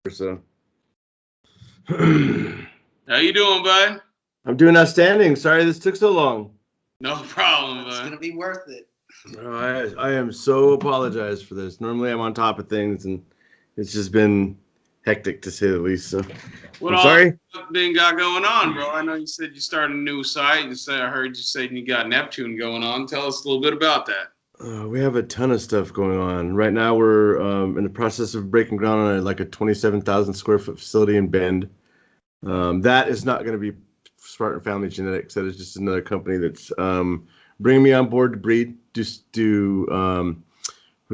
So How you doing, bud? I'm doing outstanding. Sorry this took so long. No problem, It's bud. gonna be worth it. I am so apologized for this. Normally I'm on top of things, and it's just been hectic to say the least. So What I'm all sorry. been got going on, bro? I know you said you started a new site. You said I heard you say you got Neptune going on. Tell us a little bit about that. We have a ton of stuff going on right now. We're in the process of breaking ground on a 27,000 square foot facility in Bend. That is not going to be Spartan Family Genetics. That is just another company that's bringing me on board to breed. We're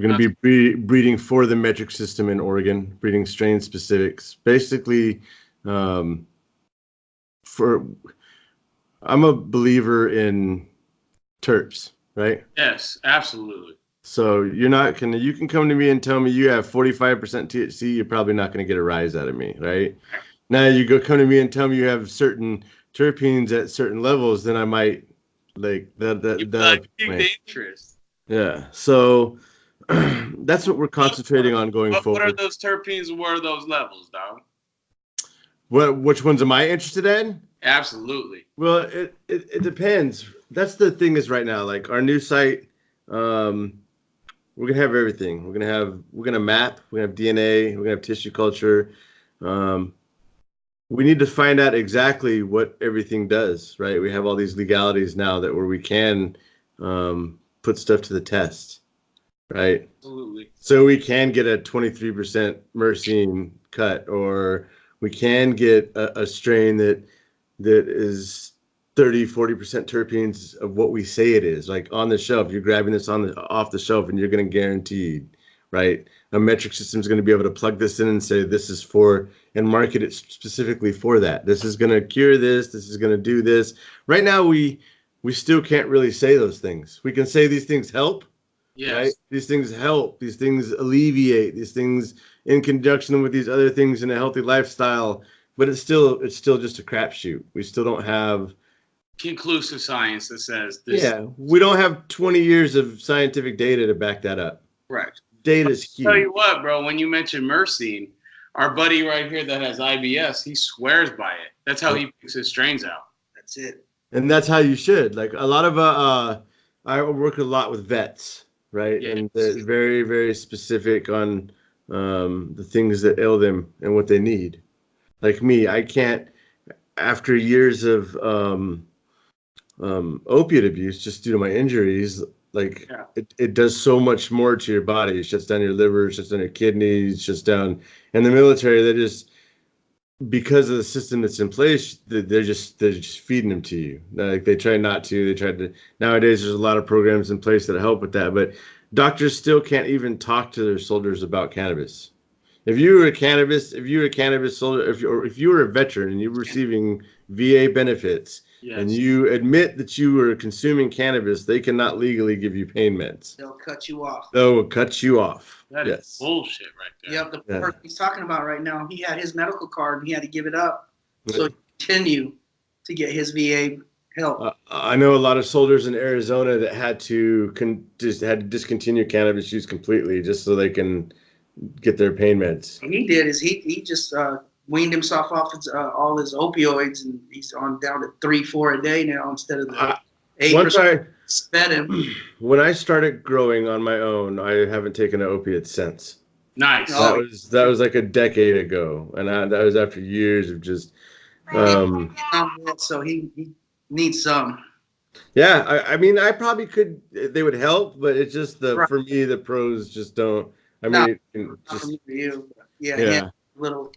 going to be breeding for the metric system in Oregon, breeding strain specifics. Basically, for I'm a believer in terps, right? Yes, absolutely. So you can come to me and tell me you have 45% THC, you're probably not going to get a rise out of me, right? Now you come to me and tell me you have certain terpenes at certain levels, then I might like that Pique the interest. yeah. So that's what we're concentrating on going What are forward. those terpenes and what are those levels, dog? Which ones am I interested in? Absolutely. Well, it depends. That's the thing is right now, like our new site, we're gonna have everything. We're gonna map, we're gonna have DNA, we're gonna have tissue culture. Um, we need to find out exactly what everything does, right? We have all these legalities now that where we can put stuff to the test, right? Absolutely. So we can get a 23% myrcene cut, or we can get a strain that is 30-40% terpenes of what we say it is. Like on the shelf, you're grabbing this off the shelf and you're going to guarantee, right? A metric system is going to be able to plug this in and say this is for, and market it specifically for that. This is going to cure this. This is going to do this. Right now, we still can't really say those things. We can say these things help. Yes. Right? These things help. These things alleviate. These things in conjunction with these other things in a healthy lifestyle. But it's still just a crapshoot. We still don't have conclusive science that says this. Yeah, we don't have 20 years of scientific data to back that up. Correct. Data's huge. Tell you what, bro, when you mentioned myrcene, our buddy right here that has IBS, he swears by it. That's how he picks his strains out. That's it. And that's how you should. Like a lot of I work a lot with vets, right? Yeah. And they're very, very specific on the things that ail them and what they need. Like me, I can't, after years of opiate abuse, just due to my injuries, it does so much more to your body. It shuts down your liver, shuts down your kidneys, shuts down. In the military, they just, because of the system that's in place, they're just feeding them to you. Like they try not to. They try to. Nowadays, there's a lot of programs in place that help with that, but doctors still can't even talk to their soldiers about cannabis. If you were a cannabis soldier, if you were a veteran and you were receiving VA benefits, Yes. and you admit that you were consuming cannabis, they cannot legally give you pain meds. They'll cut you off. They'll cut you off. That is bullshit right there. Yep, the person he's talking about right now, he had his medical card and he had to give it up so he continue to get his VA help. I know a lot of soldiers in Arizona that had to discontinue cannabis use completely just so they can get their pain meds. What he did is he just weaned himself off all his opioids, and he's on down to 3-4 a day now instead of the 8% sped him. When I started growing on my own, I haven't taken an opiate since. Nice. That was like a decade ago, and that was after years of just. So he needs some. Yeah, I mean, I probably could. They would help, but it's just for me, the pros just don't. I mean, not for you. Yeah. Yeah. Little.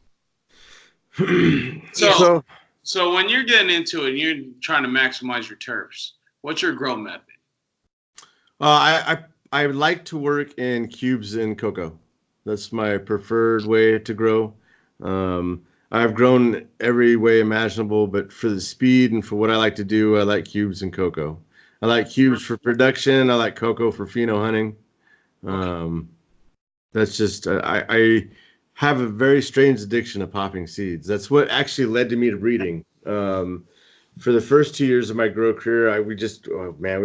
So when you're getting into it and you're trying to maximize your terps, what's your grow method? I like to work in cubes in cocoa. That's my preferred way to grow. I've grown every way imaginable, but for the speed and for what I like to do, I like cubes in cocoa. I like cubes for production. I like cocoa for pheno hunting. That's just I have a very strange addiction to popping seeds. That's what actually led to me to breeding. For the first 2 years of my grow career, we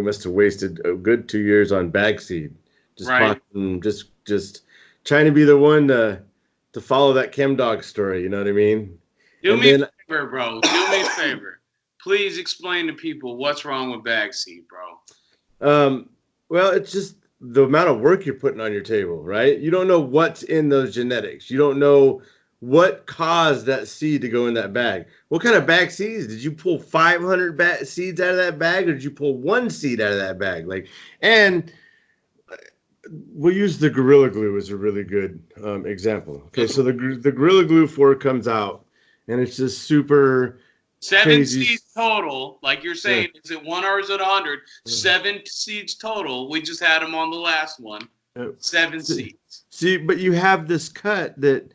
must have wasted a good 2 years on bag seed, just popping, just trying to be the one to to follow that chem dog story. You know what I mean? Do me a favor, bro. Do me a favor. Please explain to people what's wrong with bag seed, bro. Well, it's just the amount of work you're putting on your table, right? You don't know what's in those genetics. You don't know what caused that seed to go in that bag. What kind of bag seeds? Did you pull 500 seeds out of that bag, or did you pull one seed out of that bag? And we'll use the Gorilla Glue as a really good example. Okay, so the Gorilla Glue 4 comes out, and it's just super 7 crazy. Seeds total, like you're saying. Yeah. Is it 1 or is it 100? 7 seeds total. We just had them on the last one. 7 seeds. See, but you have this cut that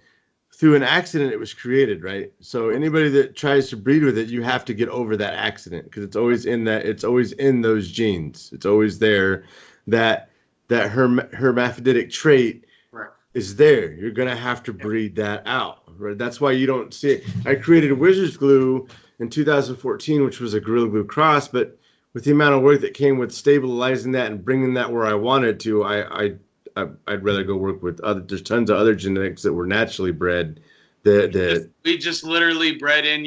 through an accident it was created, right? So anybody that tries to breed with it, you have to get over that accident because it's always in that. It's always in those genes. It's always there. That hermaphroditic trait is there. You're gonna have to breed that out, right? That's why you don't see it. I created a Wizard's Glue in 2014, which was a Gorilla Glue cross, but with the amount of work that came with stabilizing that and bringing that where I wanted to, I'd rather go work with other. There's tons of other genetics that were naturally bred. We just literally bred in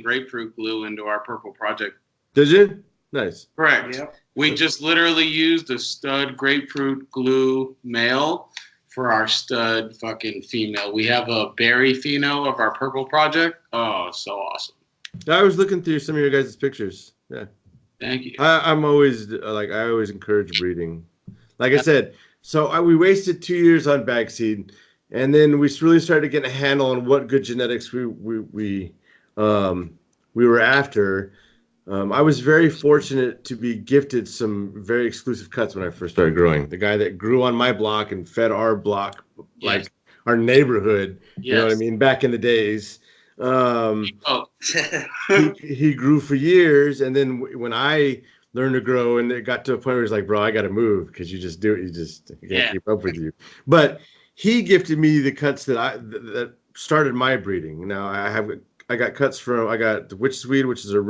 grapefruit glue into our purple project. Did you? Nice. Correct. Yep. We just literally used a stud grapefruit glue male for our stud fucking female. We have a berry pheno of our purple project. Oh, so awesome. I was looking through some of your guys' pictures. Yeah. Thank you. I'm always I always encourage breeding. Like I said, so we wasted 2 years on bag seed, and then we really started getting a handle on what good genetics we were after. I was very fortunate to be gifted some very exclusive cuts when I first started growing. The guy that grew on my block and fed our block, like our neighborhood, you know what I mean, back in the days. He grew for years, and then when I learned to grow, and it got to a point where he was like, bro, I got to move because you just do it. I can't keep up with you. But he gifted me the cuts that started my breeding. Now I got cuts from, I got the Witch Swede, which is a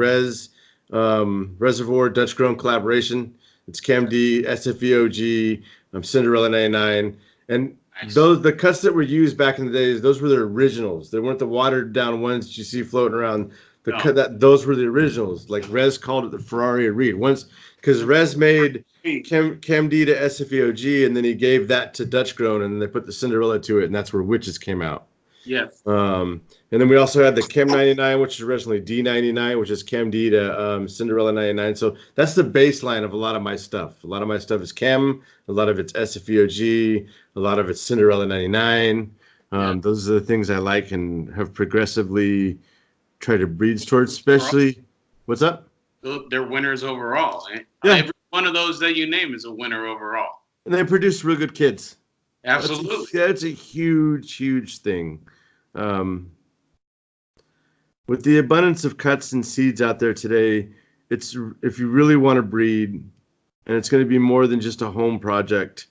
Reservoir Dutch grown collaboration. It's ChemD, SFEOG, Cinderella 99. And the cuts that were used back in the days, those were the originals. They weren't the watered down ones that you see floating around. Those were the originals. Like Rez called it the Ferrari of Reed. Once, because Rez made ChemD to SFEOG, and then he gave that to Dutch grown, and then they put the Cinderella to it, and that's where Witches came out. Yes. And then we also had the Chem 99, which is originally D99, which is ChemD to Cinderella 99. So that's the baseline of a lot of my stuff. A lot of my stuff is Chem, a lot of it's SFEOG, a lot of it's Cinderella 99. Those are the things I like and have progressively tried to breed towards, especially. What's up? They're winners overall. Eh? Yeah. Every one of those that you name is a winner overall. And they produce real good kids. Absolutely. That's a huge, huge thing. With the abundance of cuts and seeds out there today, it's if you really want to breed, and it's going to be more than just a home project,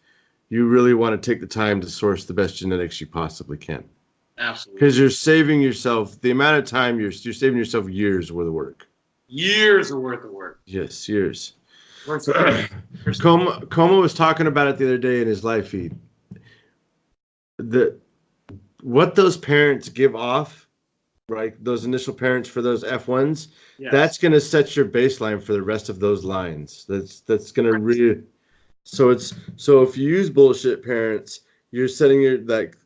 you really want to take the time to source the best genetics you possibly can. Absolutely. Because you're saving yourself the amount of time you're saving yourself years worth of work. Years worth of work. Yes, years. Como was talking about it the other day in his live feed. What those parents give off, right? Those initial parents for those F1s, that's going to set your baseline for the rest of those lines. That's going to really. So if you use bullshit parents, you're setting your like.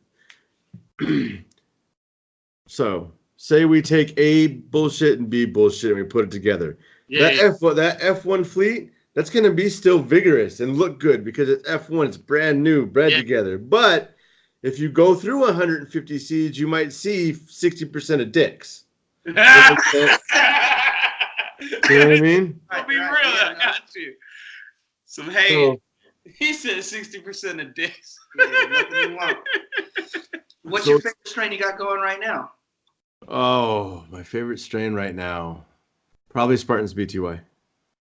So say we take A bullshit and B bullshit and we put it together. That F1 fleet, that's going to be still vigorous and look good because it's F1. It's brand new, bred together. But if you go through 150 seeds, you might see 60% of dicks. You know what I mean? I'll be real. I got you. Some hate. He said 60% of dicks. What's your favorite strain you got going right now? Oh, my favorite strain right now, probably Spartan's BTY.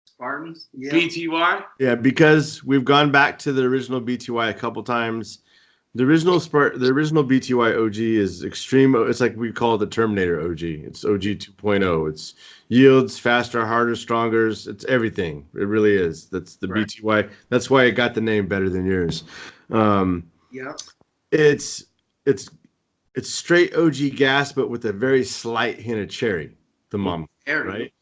Spartans? Yeah. BTY? Yeah, because we've gone back to the original BTY a couple times. The original BTY OG is extreme. It's like we call it the Terminator OG. It's OG 2.0. It's yields, faster, harder, stronger. It's everything. It really is. That's the BTY. That's why it got the name better than yours. It's It's straight OG gas, but with a very slight hint of cherry. The mom, right?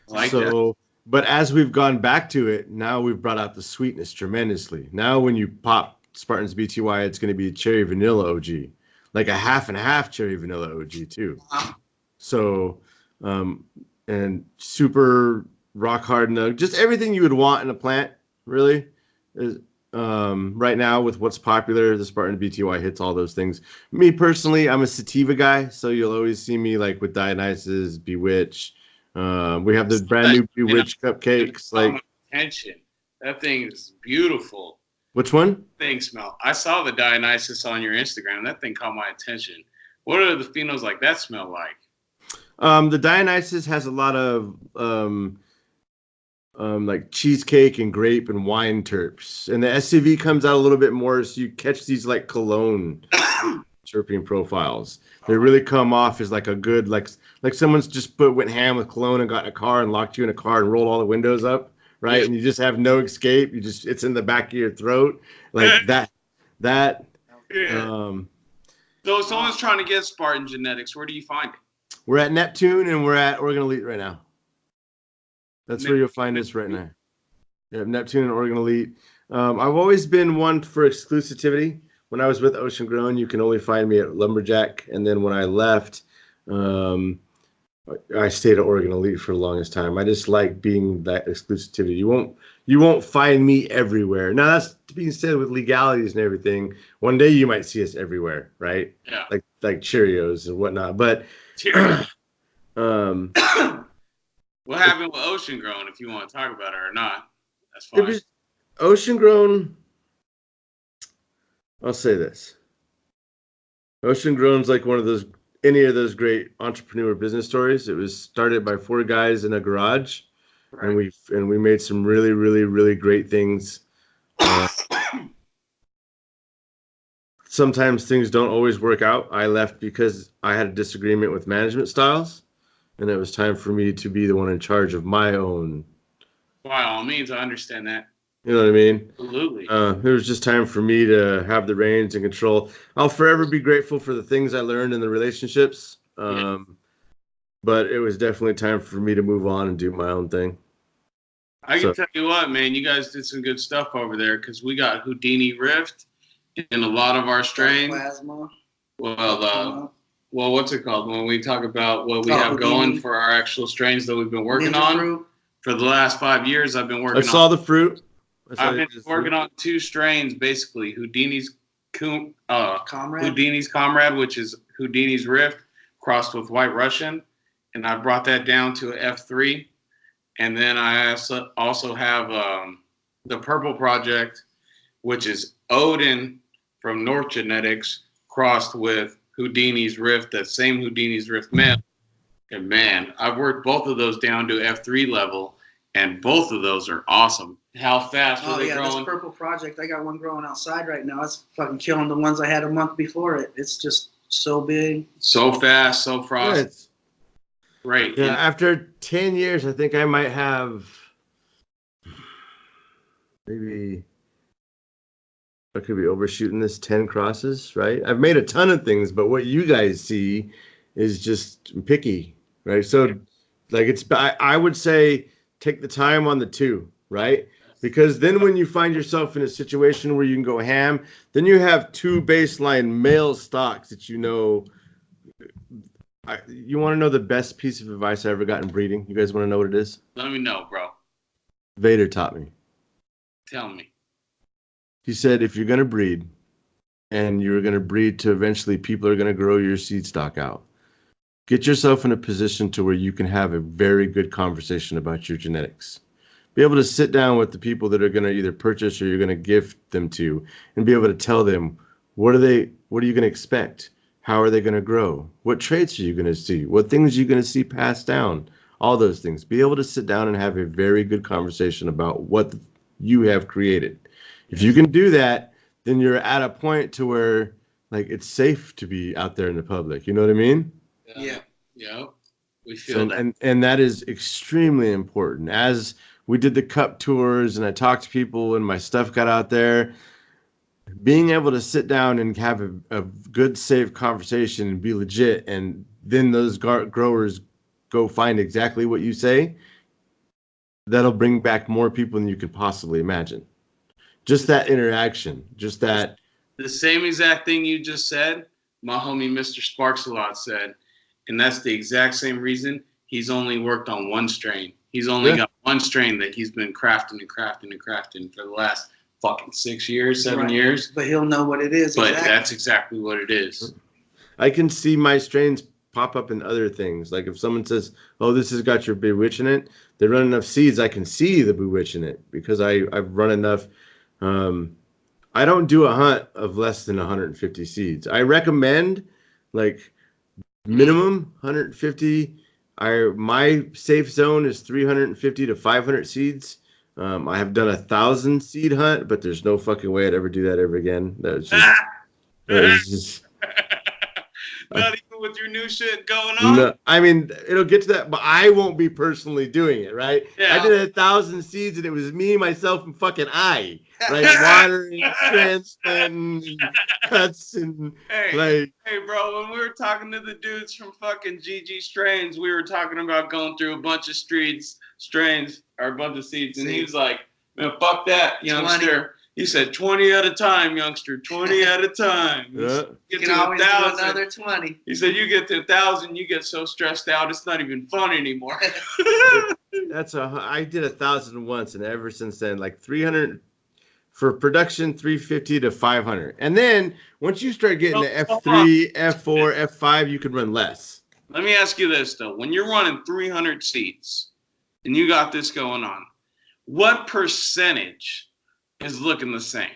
Like so, but as we've gone back to it, now we've brought out the sweetness tremendously. Now, when you pop Spartan's BTY, it's going to be cherry vanilla OG, like a half and half cherry vanilla OG too. So, and super rock hard nug, just everything you would want in a plant, really. Is right now with what's popular, the Spartan BTY hits all those things. Me personally, I'm a sativa guy, so you'll always see me like with Dionysus, Bewitch. We have the brand new Bewitch cupcakes. Like attention, that thing is beautiful. Which one? Thing smell. I saw the Dionysus on your Instagram. That thing caught my attention. What are the phenos like that smell like? The Dionysus has a lot of like cheesecake and grape and wine terps, and the SCV comes out a little bit more, so you catch these like cologne terpene profiles. They really come off as like a good like someone's just went ham with cologne and got in a car and locked you in a car and rolled all the windows up, right? And you just have no escape. It's in the back of your throat, like that. So if someone's trying to get Spartan Genetics, where do you find it? We're at Neptune and we're at Oregon Elite right now. That's where you'll find us right now. Yeah, Neptune and Oregon Elite. I've always been one for exclusivity. When I was with Ocean Grown, you can only find me at Lumberjack. And then when I left, I stayed at Oregon Elite for the longest time. I just like being that exclusivity. You won't find me everywhere. Now that's being said with legalities and everything. One day you might see us everywhere, right? Yeah. Like Cheerios and whatnot. But what happened with Ocean Grown, if you want to talk about it or not? That's fine. Ocean Grown, I'll say this. Ocean Grown's like any of those great entrepreneur business stories. It was started by 4 guys in a garage, right. and we made some really, really, really great things. Sometimes things don't always work out. I left because I had a disagreement with management styles. And it was time for me to be the one in charge of my own. By all means, I understand that. You know what I mean? Absolutely. It was just time for me to have the reins and control. I'll forever be grateful for the things I learned in the relationships. But it was definitely time for me to move on and do my own thing. I can tell you what, man, you guys did some good stuff over there because we got Houdini Rift in a lot of our strains. Plasma. Well, what's it called? When we talk about what we have going for our actual strains that we've been working on fruit. For the last 5 years, I've been working on. I saw the fruit. I've been working on 2 strains, basically. Houdini's Comrade, which is Houdini's Rift, crossed with White Russian. And I brought that down to an F3. And then I also have the Purple Project, which is Odin from North Genetics, crossed with Houdini's Rift, that same Houdini's Rift male. And man, I've worked both of those down to F3 level, and both of those are awesome. How fast are they growing? This Purple Project, I got one growing outside right now. It's fucking killing the ones I had a month before it. It's just so big. So fast, so frosty. Great. Yeah, after 10 years, I think I might have maybe... I could be overshooting this 10 crosses, right? I've made a ton of things, but what you guys see is just picky, right? So, like, I would say take the time on the 2, right? Because then when you find yourself in a situation where you can go ham, then you have 2 baseline male stocks that you know. You want to know the best piece of advice I ever got in breeding? You guys want to know what it is? Let me know, bro. Vader taught me. Tell me. He said, if you're going to breed, and you're going to breed to eventually people are going to grow your seed stock out, get yourself in a position to where you can have a very good conversation about your genetics. Be able to sit down with the people that are going to either purchase or you're going to give them to, and be able to tell them, what are you going to expect? How are they going to grow? What traits are you going to see? What things are you going to see passed down? All those things. Be able to sit down and have a very good conversation about what you have created. If you can do that, then you're at a point to where like it's safe to be out there in the public. You know what I mean? Yeah. We feel that. And that is extremely important. As we did the cup tours and I talked to people and my stuff got out there, being able to sit down and have a good, safe conversation and be legit, and then those growers go find exactly what you say, that'll bring back more people than you could possibly imagine. Just that interaction, just that. The same exact thing you just said, my homie Mr. Sparks-a-Lot said, and that's the exact same reason he's only worked on one strain. He's only got one strain that he's been crafting for the last fucking 6 years, 7 years. But he'll know what it is. But that's exactly what it is. I can see my strains pop up in other things. Like if someone says, "Oh, this has got your bewitch in it," they run enough seeds, I can see the bewitch in it because I've run enough. I don't do a hunt of less than 150 seeds. I recommend like minimum 150. My safe zone is 350 to 500 seeds. I have done 1,000 seed hunt, but there's no fucking way I'd ever do that ever again. That was just not even with your new shit going on. No, I mean, it'll get to that, but I won't be personally doing it, right? Yeah. I did 1,000 seeds, and it was me, myself, and fucking I, right? Watering, transplanting, cuts, and hey, bro, when we were talking to the dudes from fucking GG Strains, we were talking about going through a bunch of strains, or a bunch of seeds, and he was like, "Man, fuck that, youngster." 20. He said, 20 at a time, youngster, 20 at a time. You can always do another 20. He said, you get to 1,000, you get so stressed out, it's not even fun anymore. I did 1,000 once, and ever since then, like 300 for production, 350 to 500. And then once you start getting to F3, F4, F5, you can run less. Let me ask you this, though. When you're running 300 seeds and you got this going on, what percentage is looking the same?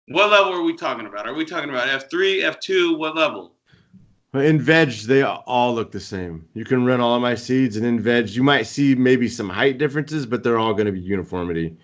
What level are we talking about? Are we talking about F3, F2? What level? In veg, they all look the same. You can run all of my seeds, and in veg, you might see maybe some height differences, but they're all going to be uniformity.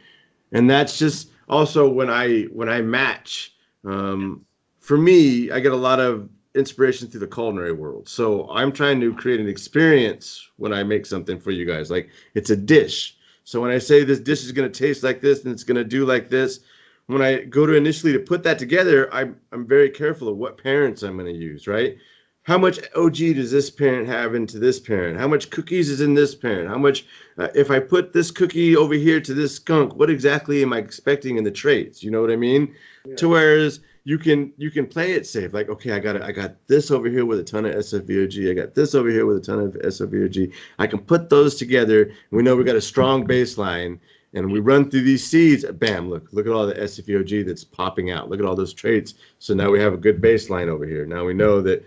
And that's just also when I match. For me, I get a lot of inspiration through the culinary world. So I'm trying to create an experience when I make something for you guys. Like it's a dish. So when I say this dish is going to taste like this and it's going to do like this, when I go to initially to put that together, I'm very careful of what parents I'm going to use, right? How much OG does this parent have into this parent? How much cookies is in this parent? How much, if I put this cookie over here to this skunk, what exactly am I expecting in the traits? You know what I mean? Yeah. To whereas you can play it safe. Like, okay, I got this over here with a ton of SFVOG. I got this over here with a ton of SFVOG. I can put those together. We know we got a strong baseline, and we run through these seeds. Bam! Look at all the SFVOG that's popping out. Look at all those traits. So now we have a good baseline over here. Now we know that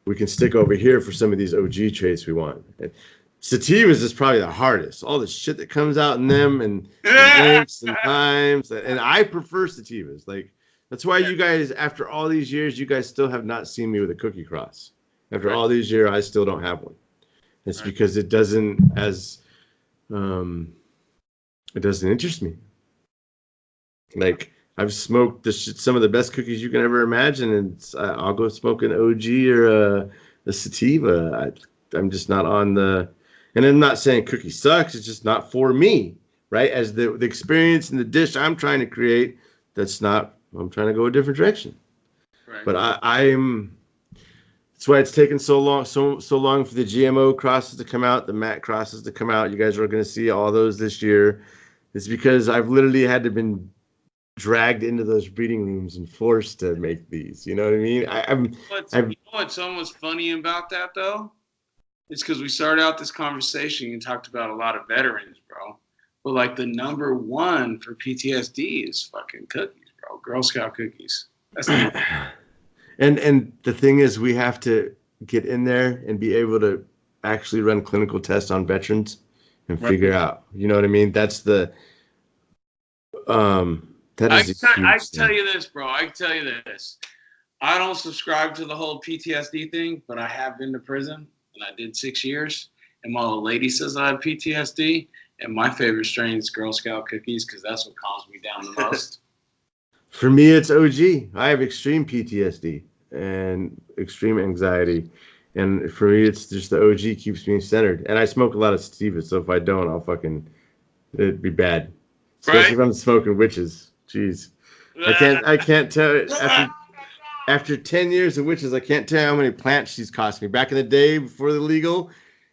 we can stick over here for some of these OG traits we want. And sativas is probably the hardest. All the shit that comes out in them and lengths and times. And I prefer sativas. Like. That's why you guys, after all these years, you guys still have not seen me with a cookie cross. After all these years, I still don't have one. It's because it doesn't interest me. Like I've smoked some of the best cookies you can ever imagine, and I'll go smoke an OG or a sativa. I'm just not on the, and I'm not saying cookie sucks. It's just not for me, right? As the experience in the dish I'm trying to create, that's not. I'm trying to go a different direction, but I'm. That's why it's taken so long for the GMO crosses to come out, the MAT crosses to come out. You guys are going to see all those this year. It's because I've literally had to been dragged into those breeding rooms and forced to make these. You know what I mean? You know what's almost funny about that though? It's because we started out this conversation and talked about a lot of veterans, bro. But like the number one for PTSD is fucking cookies. Girl Scout cookies. That's and the thing is, we have to get in there and be able to actually run clinical tests on veterans and figure out. You know what I mean? That's the I tell you this, bro. I tell you this. I don't subscribe to the whole PTSD thing, but I have been to prison and I did 6 years. And my old lady says I have PTSD, and my favorite strain is Girl Scout cookies because that's what calms me down the most. For me, it's OG. I have extreme PTSD and extreme anxiety. And for me, it's just the OG keeps me centered. And I smoke a lot of sativa, so if I don't, it'd be bad. Especially if I'm smoking witches. Jeez. I can't tell after 10 years of witches, I can't tell you how many plants she's cost me. Back in the day before the legal,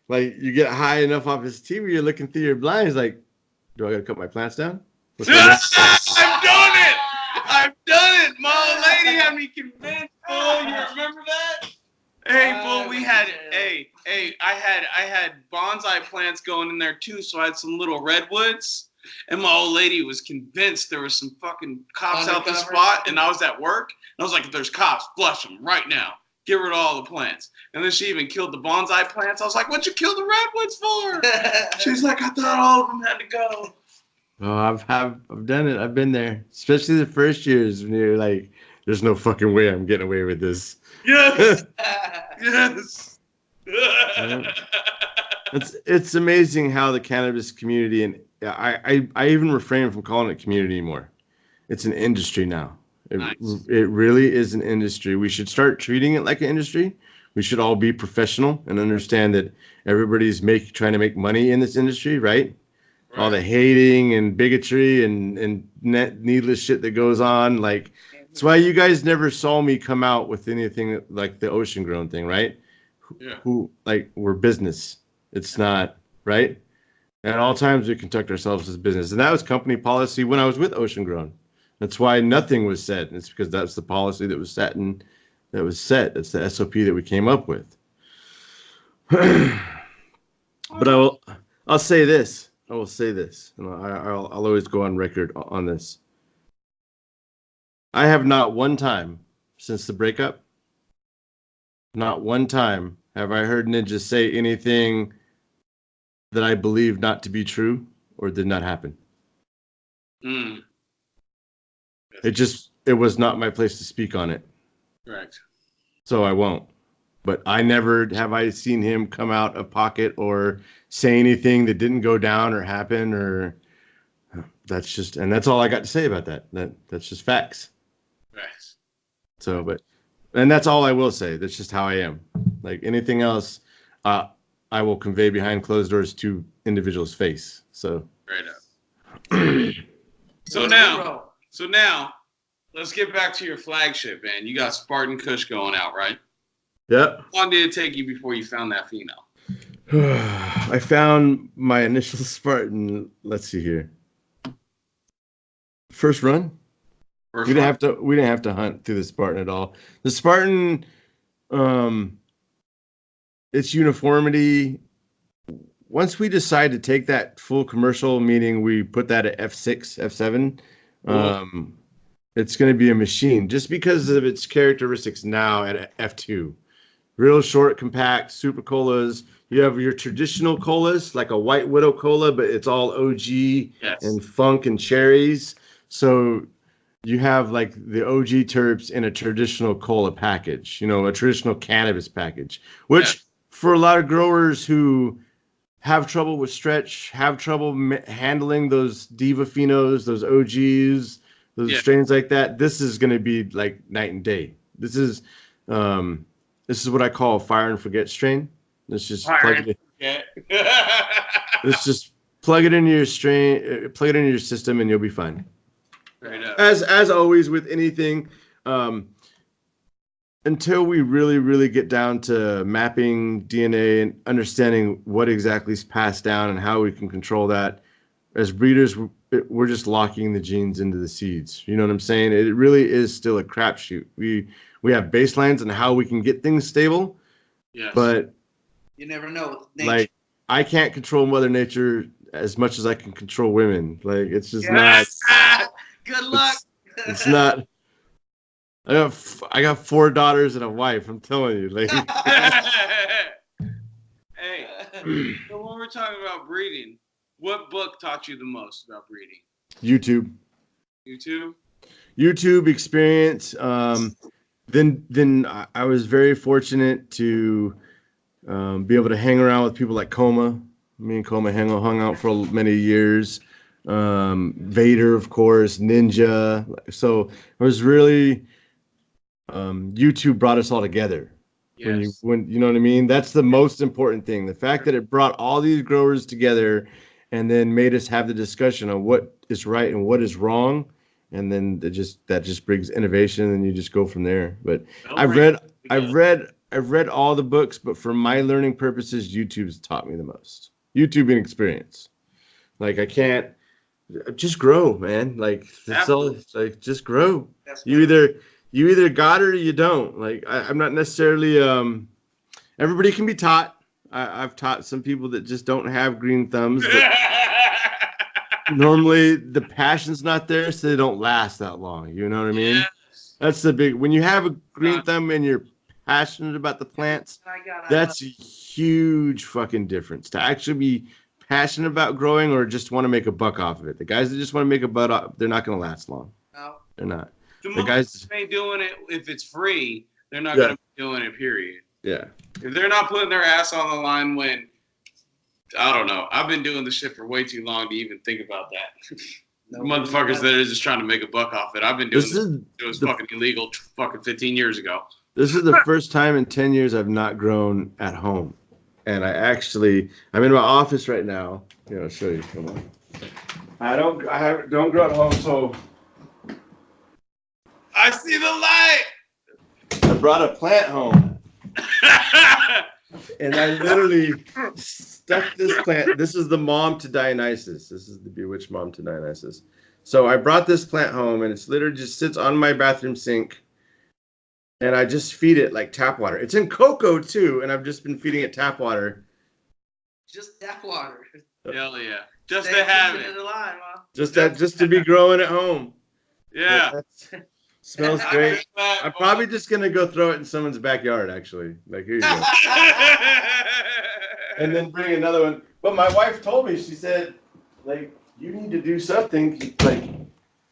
like you get high enough off this TV, you're looking through your blinds like, do I gotta cut my plants down? I've done it! I've done it! My old lady had me convinced, fool. You remember that? Hey, fool, we had I had bonsai plants going in there too, so I had some little redwoods. And my old lady was convinced there was some fucking cops out the spot, and I was at work, and I was like, if there's cops, flush them right now. Get rid of all the plants. And then she even killed the bonsai plants. I was like, what'd you kill the redwoods for? She's like, I thought all of them had to go. Oh, I've done it. I've been there. Especially the first years when you're like, there's no fucking way I'm getting away with this. Yes. Yes. It's amazing how the cannabis community, and I even refrain from calling it community anymore. It's an industry now. It really is an industry. We should start treating it like an industry. We should all be professional and understand that everybody's trying to make money in this industry, right? All the hating and bigotry and needless shit that goes on. Like, that's why you guys never saw me come out with anything like the ocean grown thing, right? Yeah. We're business. It's not, right? At all times we conduct ourselves as business. And that was company policy when I was with Ocean Grown. That's why nothing was said. It's because that's the policy that was set and that was set. That's the SOP that we came up with. But I'll say this. I will say this, and I'll always go on record on this. I have not one time since the breakup, not one time have I heard Ninja say anything that I believe not to be true or did not happen. Mm. It was not my place to speak on it. Correct. So I won't. But I never have I seen him come out of pocket or say anything that didn't go down or happen, or that's all I got to say about that. That's just facts. Facts. So, and that's all I will say. That's just how I am. Like anything else, I will convey behind closed doors to individuals' face. So. Right up. So now, let's get back to your flagship, man. You got Spartan Kush going out, right? Yep. How long did it take you before you found that female? I found my initial Spartan. Let's see here. First run. We didn't have to hunt through the Spartan at all. The Spartan, its uniformity. Once we decide to take that full commercial, meaning we put that at F6, F7, it's going to be a machine just because of its characteristics now at F2. Real short, compact, super colas. You have your traditional colas, like a White Widow cola, but it's all OG and funk and cherries. So you have like the OG terps in a traditional cola package, a traditional cannabis package, which for a lot of growers who have trouble with stretch, have trouble handling those Diva Phenos, those OGs, those strains like that, this is going to be like night and day. This is what I call a fire and forget strain. Let's just plug it in. Let's just plug it into your strain, plug it into your system, and you'll be fine. Right up. As always with anything, until we really, really get down to mapping DNA and understanding what exactly is passed down and how we can control that, as breeders, we're just locking the genes into the seeds. You know what I'm saying? It really is still a crapshoot. We have baselines on how we can get things stable, but you never know. Like, I can't control Mother Nature as much as I can control women. Like, it's just not. Good luck. It's not. I got 4 daughters and a wife. I'm telling you, like. Hey, so when we're talking about breeding, what book taught you the most about breeding? YouTube. YouTube experience. Then I was very fortunate to be able to hang around with people like Coma. Me and Coma hung out for many years. Vader, of course, Ninja. So it was really YouTube brought us all together. When you know what I mean? That's the most important thing. The fact that it brought all these growers together and then made us have the discussion on what is right and what is wrong. and then that just brings innovation, and you just go from there. But I've read all the books, but for my learning purposes, YouTube's taught me the most. YouTube and experience. Like I can't just grow, man. Like that's all. Like just grow. You either got it or you don't. Like I'm not necessarily. Everybody can be taught. I've taught some people that just don't have green thumbs. But normally the passion's not there, so they don't last that long. You know what I mean? Yes. That's the big. When you have a green thumb and you're passionate about the plants, that's a huge fucking difference. To actually be passionate about growing or just want to make a buck off of it. The guys that just want to make a buck off, they're not going to last long. No, they're not. The guys ain't doing it if it's free. They're not going to be doing it. Period. Yeah. If they're not putting their ass on the line when, I don't know. I've been doing this shit for way too long to even think about that. Motherfuckers that are just trying to make a buck off it. I've been doing this. It was fucking illegal fucking 15 years ago. This is the first time in 10 years I've not grown at home. And I'm in my office right now. I'll show you. Come on. I don't grow at home, so. I see the light. I brought a plant home. And I literally stuck this plant. This is the mom to Dionysus. This is the bewitched mom to Dionysus. So I brought this plant home, and it's literally just sits on my bathroom sink. And I just feed it like tap water. It's in cocoa too, and I've just been feeding it tap water. Just tap water. Hell yeah! Just to have it. Alive, huh? Just to be growing at home. Yeah. Smells great. I'm probably just gonna go throw it in someone's backyard. Actually, like here you go. And then bring another one. But my wife told me, she said, like, you need to do something. Like,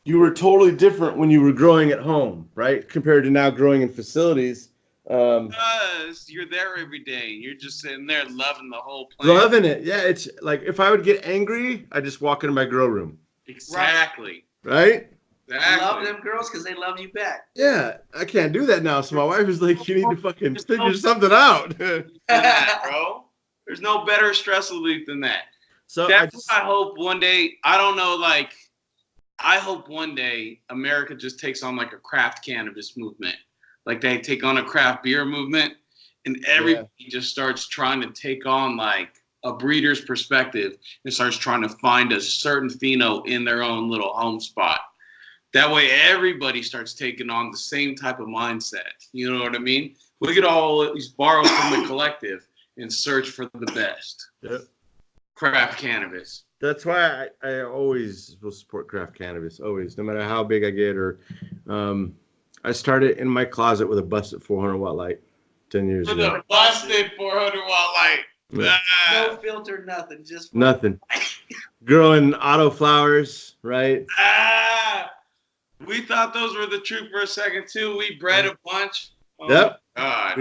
you were totally different when you were growing at home, right? Compared to now growing in facilities. Because you're there every day. You're just sitting there loving the whole plant. Loving it. Yeah, it's like if I would get angry, I just walk into my grow room. Exactly. Right? Exactly. I love them girls because they love you back. Yeah, I can't do that now. So my wife is like, you need to fucking figure something out. Bro. There's no better stress relief than that. So that's why I hope one day, I don't know, like, I hope one day America just takes on like a craft cannabis movement. Like they take on a craft beer movement and everybody just starts trying to take on like a breeder's perspective and starts trying to find a certain pheno in their own little home spot. That way everybody starts taking on the same type of mindset. You know what I mean? We could all at least borrow from the collective and search for the best. Yep. Craft cannabis. That's why I always will support craft cannabis, always, no matter how big I get. Or I started in my closet with a busted 400-watt light 10 years ago. A busted 400-watt light. Yeah. No filter, nothing. Just nothing. Growing auto flowers, right? We thought those were the truth for a second, too. We bred a bunch. Oh, yep. God.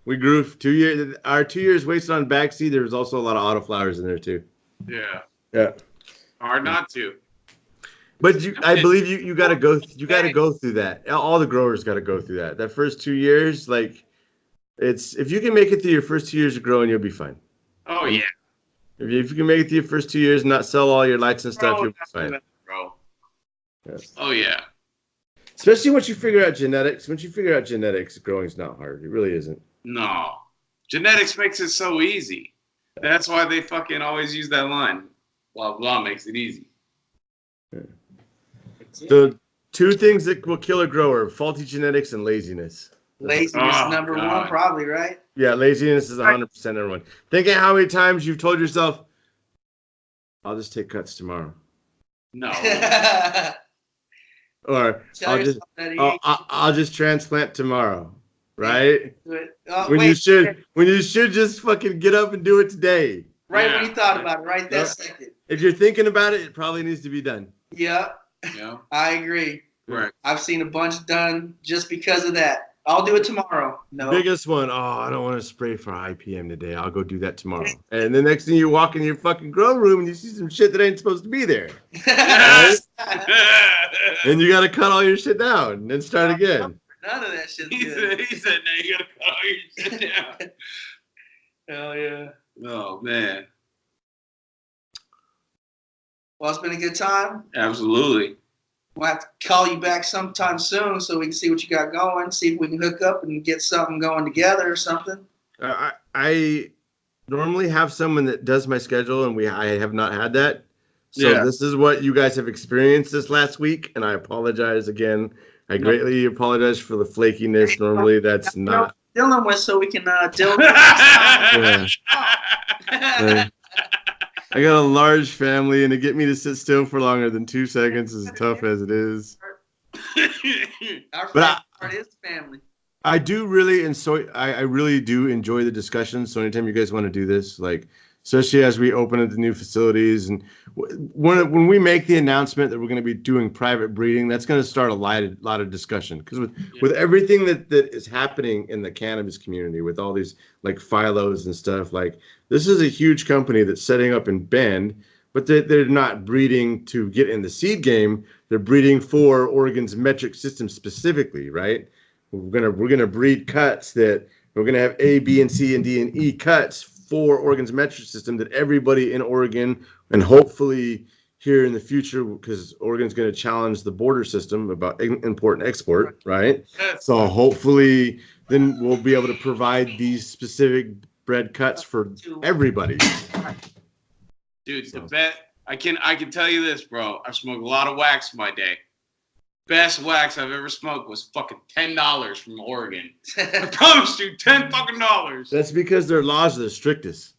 We grew 2 years. Our 2 years wasted on bag seed. There was also a lot of auto flowers in there, too. Yeah. Yeah. Hard not to. But I believe you got to go. You got to go through that. All the growers got to go through that. That first 2 years, like, if you can make it through your first 2 years of growing, you'll be fine. Oh yeah. If you can make it through your first 2 years and not sell all your lights and stuff, you'll be fine. Bro. Yeah. Oh yeah. Especially once you figure out genetics. Once you figure out genetics, growing's not hard. It really isn't. No. Genetics makes it so easy. That's why they fucking always use that line. Blah, blah makes it easy. Yeah. The two things that will kill a grower, faulty genetics and laziness. Laziness number one, probably, right? Yeah, laziness is 100% number one. Think of how many times you've told yourself, I'll just take cuts tomorrow. No. Or I'll just transplant tomorrow. Right? When you should just fucking get up and do it today. Right when you thought about it, right that second. If you're thinking about it, it probably needs to be done. Yeah. I agree. Right. I've seen a bunch done just because of that. I'll do it tomorrow. No. Biggest one, I don't want to spray for IPM today. I'll go do that tomorrow. And the next thing you walk in your fucking grow room and you see some shit that ain't supposed to be there. Right? And you got to cut all your shit down and then start again. None of that shit's good. He said, no, you got to cut all your shit down. Hell yeah. Oh, man. Well, it's been a good time. Absolutely. We'll have to call you back sometime soon so we can see what you got going, see if we can hook up and get something going together or something. I normally have someone that does my schedule, and I have not had that. So this is what you guys have experienced this last week, and I apologize again. I greatly apologize for the flakiness. Normally, that's not. Dylan with so we can deal with I got a large family, and to get me to sit still for longer than 2 seconds is tough as it is. Our part is family. I do really, and so I really do enjoy the discussion. So anytime you guys want to do this, like, especially as we open up the new facilities, and when we make the announcement that we're going to be doing private breeding, that's going to start a lot of discussion. Because with everything that is happening in the cannabis community, with all these like phylos and stuff, like this is a huge company that's setting up in Bend, but they're not breeding to get in the seed game. They're breeding for Oregon's metric system specifically, right? We're gonna breed cuts that we're gonna have A, B, and C, and D, and E cuts for Oregon's metric system that everybody in Oregon, and hopefully here in the future, because Oregon's going to challenge the border system about import and export, right? So hopefully then we'll be able to provide these specific bred cuts for everybody. Dude, the bet I can tell you this, bro. I've smoked a lot of wax in my day. Best wax I've ever smoked was fucking $10 from Oregon. I promise you, $10 That's because their laws are the strictest.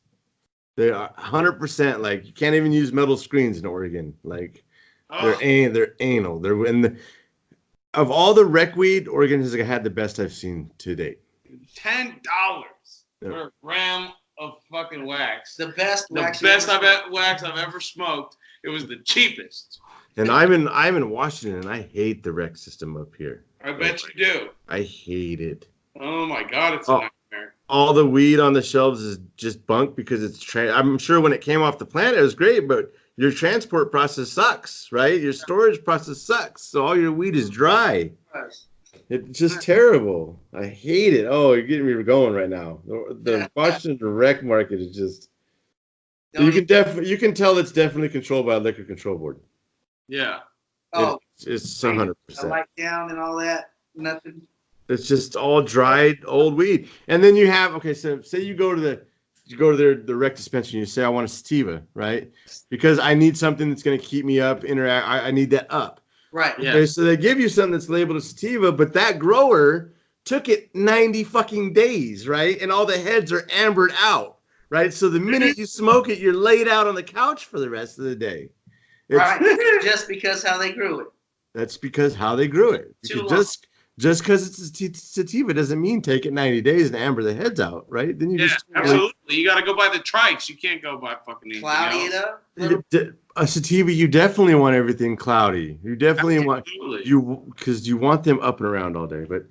They are 100%. Like, you can't even use metal screens in Oregon. Like, they're anal. They're of all the rec weed, Oregon has had the best I've seen to date. $10 for a gram of fucking wax. The best wax. Wax I've ever smoked. It was the cheapest. And I'm in Washington, and I hate the rec system up here. I bet you do. I hate it. Oh my God, it's a nightmare. All the weed on the shelves is just bunk because it's I'm sure when it came off the plant it was great, but your transport process sucks, right? Your storage process sucks, so all your weed is dry. It's just terrible. I hate it. Oh, you're getting me going right now. The Washington rec market is just. You can tell it's definitely controlled by a liquor control board. Yeah. It's 100%. Light down and all that. Nothing. It's just all dried old weed. And then you have, so say you go to the rec dispensary and you say, I want a sativa, right? Because I need something that's going to keep me up, I need that up. Right. Yeah. Okay, so they give you something that's labeled a sativa, but that grower took it 90 fucking days, right? And all the heads are ambered out, right? So the minute you smoke it, you're laid out on the couch for the rest of the day. Right, just because how they grew it. That's because how they grew it. Just because it's a sativa doesn't mean take it 90 days and amber the heads out, right? Then you absolutely. You got to go by the trikes. You can't go by fucking anything cloudy else. it up. A sativa, you definitely want everything cloudy. You definitely want because you want them up and around all day. But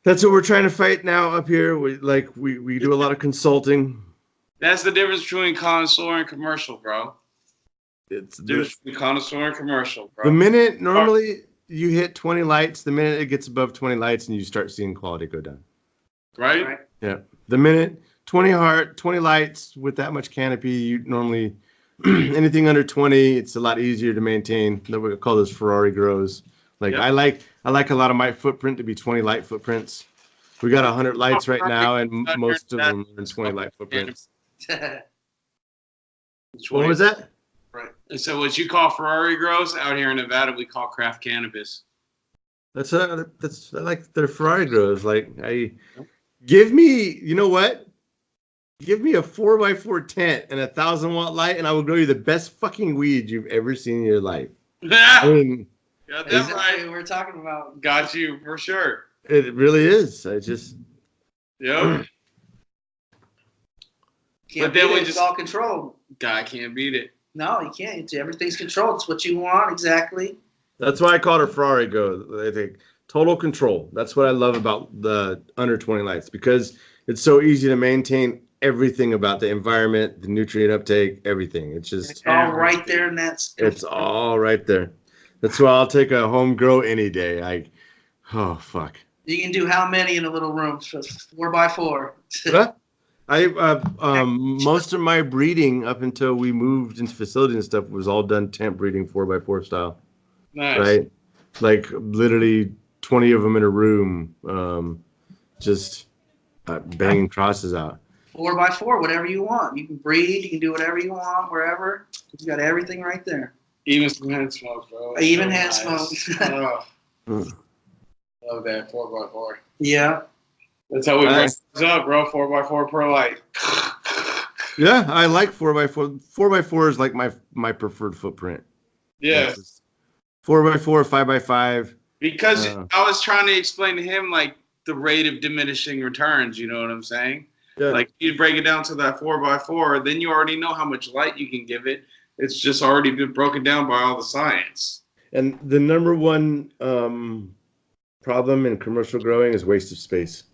that's what we're trying to fight now up here. We do a lot of consulting. That's the difference between connoisseur and commercial, bro. It's the connoisseur and commercial, bro. The minute normally you hit 20 lights, the minute it gets above 20 lights and you start seeing quality go down. Right? Yeah. The minute 20 lights with that much canopy, you normally anything under 20, it's a lot easier to maintain. We call those Ferrari grows. Like I like a lot of my footprint to be 20 light footprints. We got 100 lights right now, and most of them are in 20 light footprints. What was that? Right. And so what you call Ferrari grows out here in Nevada, we call craft cannabis. I like their Ferrari grows. Like give me, you know what? Give me a 4x4 tent and a 1,000-watt light, and I will grow you the best fucking weed you've ever seen in your life. I mean, got that right. We're talking about. Got you for sure. It really is. I just. Yep. But then it's all controlled. Guy can't beat it. No, you can't. Everything's controlled. It's what you want, exactly. That's why I call it a Ferrari go. I think total control. That's what I love about the under 20 lights, because it's so easy to maintain everything about the environment, the nutrient uptake, everything. It's all right there in that. It's all right there. That's why I'll take a home grow any day. Oh fuck. You can do how many in a little room? 4x4. What? Most of my breeding up until we moved into facility and stuff was all done temp breeding 4x4 style. Nice. Right? Like literally 20 of them in a room, just banging crosses out. 4x4, whatever you want. You can breed. You can do whatever you want, wherever. You got everything right there. Even some hand smoke, bro. Even hand smoke. Love that 4x4. Yeah. That's how we what's up, bro. 4x4 Pro Light. Yeah, I like 4x4. 4x4 is like my preferred footprint. Yeah. 4x4, 5x5. Because I was trying to explain to him like the rate of diminishing returns. You know what I'm saying? Yeah. Like you break it down to that 4x4, then you already know how much light you can give it. It's just already been broken down by all the science. And the number one problem in commercial growing is waste of space.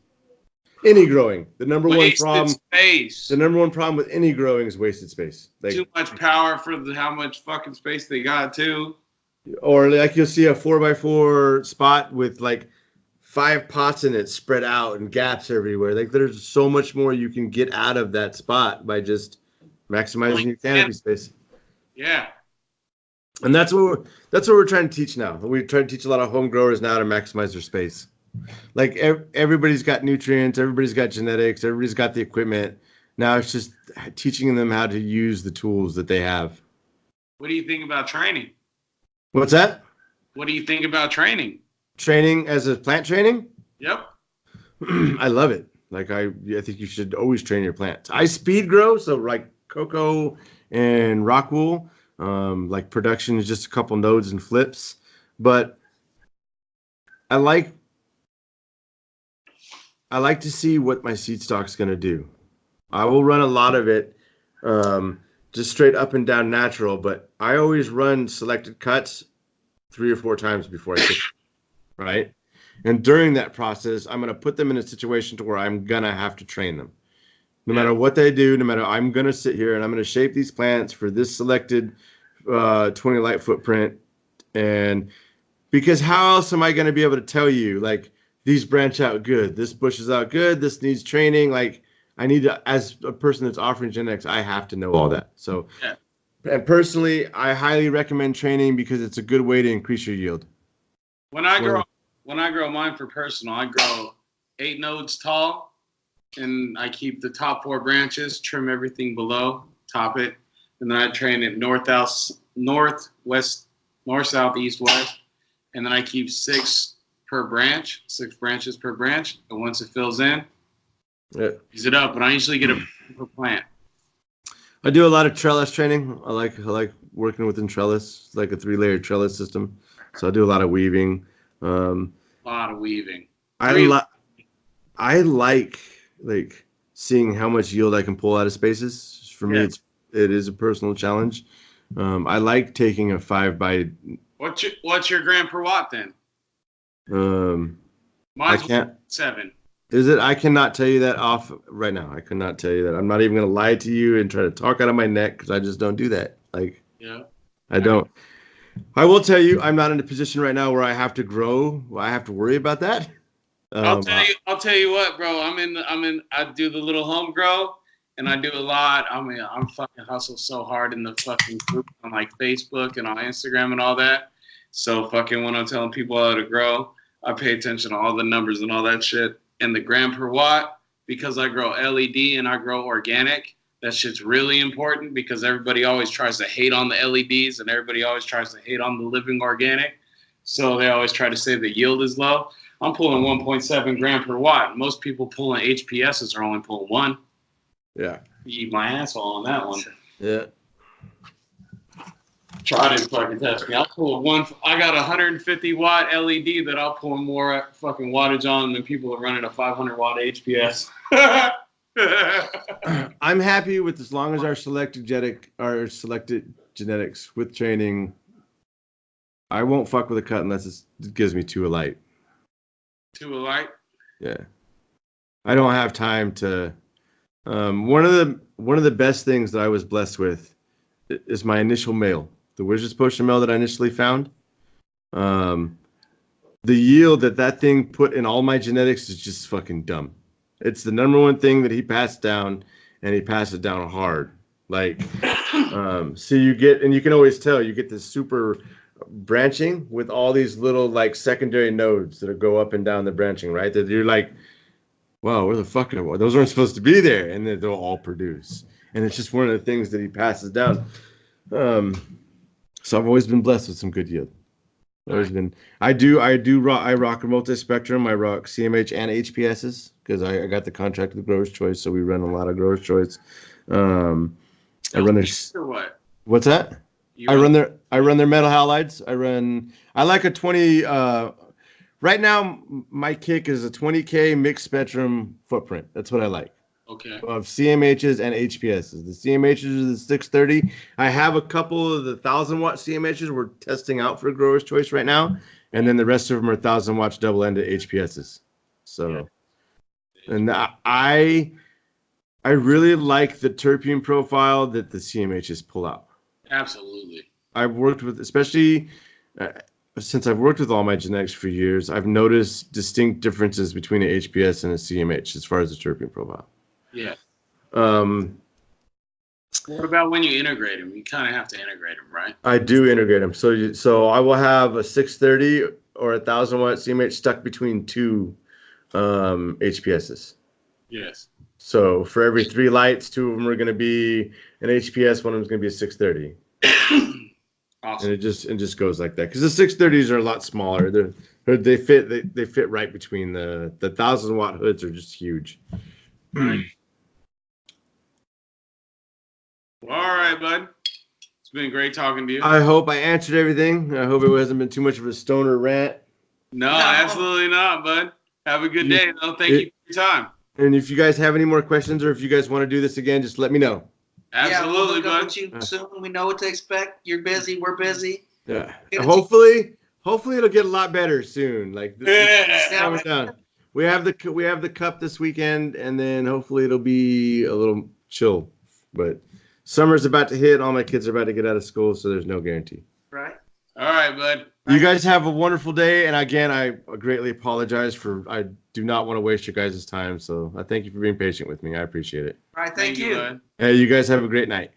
Any growing, the number one problem with any growing is wasted space. Like, too much power for how much fucking space they got too. Or like you'll see a 4x4 spot with like 5 pots in it spread out and gaps everywhere. Like there's so much more you can get out of that spot by just maximizing your canopy space. Yeah. And that's what we're trying to teach now. We try to teach a lot of home growers now to maximize their space. Like everybody's got nutrients, everybody's got genetics, everybody's got the equipment. Now it's just teaching them how to use the tools that they have. What do you think about training? What's that? What do you think about training? Training as a plant training? Yep. I love it. Like I think you should always train your plants. I speed grow, so like cocoa and rock wool. Like production is just a couple nodes and flips, but I like to see what my seed stock's going to do. I will run a lot of it just straight up and down natural, but I always run selected cuts 3 or 4 times before I pick, right? And during that process, I'm going to put them in a situation to where I'm going to have to train them. No matter what they do, no matter, I'm going to sit here and I'm going to shape these plants for this selected 20 light footprint. And because how else am I going to be able to tell you, like, these branch out good, this bush is out good, this needs training? Like, I need to, as a person that's offering genetics, I have to know all that. So, and personally, I highly recommend training because it's a good way to increase your yield. When I grow mine for personal, I grow 8 nodes tall, and I keep the top 4 branches, trim everything below, top it, and then I train it north, south, east, west, and then I keep 6 branches per branch, and once it fills in, use it up. But I usually get a per plant. I do a lot of trellis training. I like working within trellis, like a 3-layer trellis system. So I do a lot of weaving. A lot of weaving. I like seeing how much yield I can pull out of spaces. For me, it is a personal challenge. I like taking a 5 by. What's your gram per watt then? Mine's 7. Is it? I cannot tell you that off right now. I cannot tell you that. I'm not even going to lie to you and try to talk out of my neck because I just don't do that. I don't. I will tell you, I'm not in a position right now where I have to grow. I have to worry about that. I'll tell you what, bro. I do the little home grow, and I do a lot. I'm fucking hustle so hard in the fucking group on like Facebook and on Instagram and all that. So fucking when I'm telling people how to grow, I pay attention to all the numbers and all that shit. And the gram per watt, because I grow LED and I grow organic, that shit's really important because everybody always tries to hate on the LEDs and everybody always tries to hate on the living organic. So they always try to say the yield is low. I'm pulling 1.7 gram per watt. Most people pulling HPSs are only pulling 1. Yeah. You eat my asshole on that one. Yeah. Try to fucking touch me. I'll pull I got a 150 watt LED that I'll pull more fucking wattage on than people are running a 500 watt HPS. I'm happy with as long as our selected genetics with training. I won't fuck with a cut unless it gives me 2 a light. 2 a light? Yeah. I don't have time to. One of the best things that I was blessed with is my initial male. The Wizard's Potion male that I initially found, the yield that thing put in all my genetics is just fucking dumb. It's the number one thing that he passed down, and he passed it down hard. So you get, and you can always tell, you get this super branching with all these little like secondary nodes that go up and down the branching, right? That you're like, wow, where the fuck are those? Aren't supposed to be there, and then they'll all produce. And it's just one of the things that he passes down. So I've always been blessed with some good yield. Always been. I rock a multi-spectrum. I rock CMH and HPSs because I got the contract with Growers Choice, so we run a lot of Growers Choice. I run their. Or what? What's that? I run their metal halides. I like a 20. Right now, my kick is a 20K mixed spectrum footprint. That's what I like. Okay. Of CMHs and HPSs. The CMHs are the 630. I have a couple of the 1,000-watt CMHs we're testing out for Growers Choice right now, and then the rest of them are 1,000-watt double-ended HPSs. So, and I really like the terpene profile that the CMHs pull out. Absolutely. I've worked with, especially since I've worked with all my genetics for years, I've noticed distinct differences between an HPS and a CMH as far as the terpene profile. Yeah. What about when you integrate them? You kind of have to integrate them, right? I do integrate them. So I will have a 630 or a 1,000-watt CMH stuck between two HPSs. Yes. So for every 3 lights, 2 of them are going to be an HPS, one of them is going to be a 630. Awesome. And it just goes like that because the 630s are a lot smaller. They fit right between the 1,000-watt hoods are just huge. Right. Well, all right, bud. It's been great talking to you. I hope I answered everything. I hope it hasn't been too much of a stoner rant. No, absolutely not, bud. Have a good day, though. Thank you for your time. And if you guys have any more questions or if you guys want to do this again, just let me know. Absolutely, we'll bud. you soon. We know what to expect. You're busy. We're busy. Yeah. Hopefully it'll get a lot better soon. Like this coming down. We have the cup this weekend, and then hopefully it'll be a little chill. But summer's about to hit. All my kids are about to get out of school, so there's no guarantee. Right. All right, bud. You guys have a wonderful day, and again, I greatly apologize I do not want to waste your guys' time, so I thank you for being patient with me. I appreciate it. All right, thank you. Bud. Hey, you guys have a great night.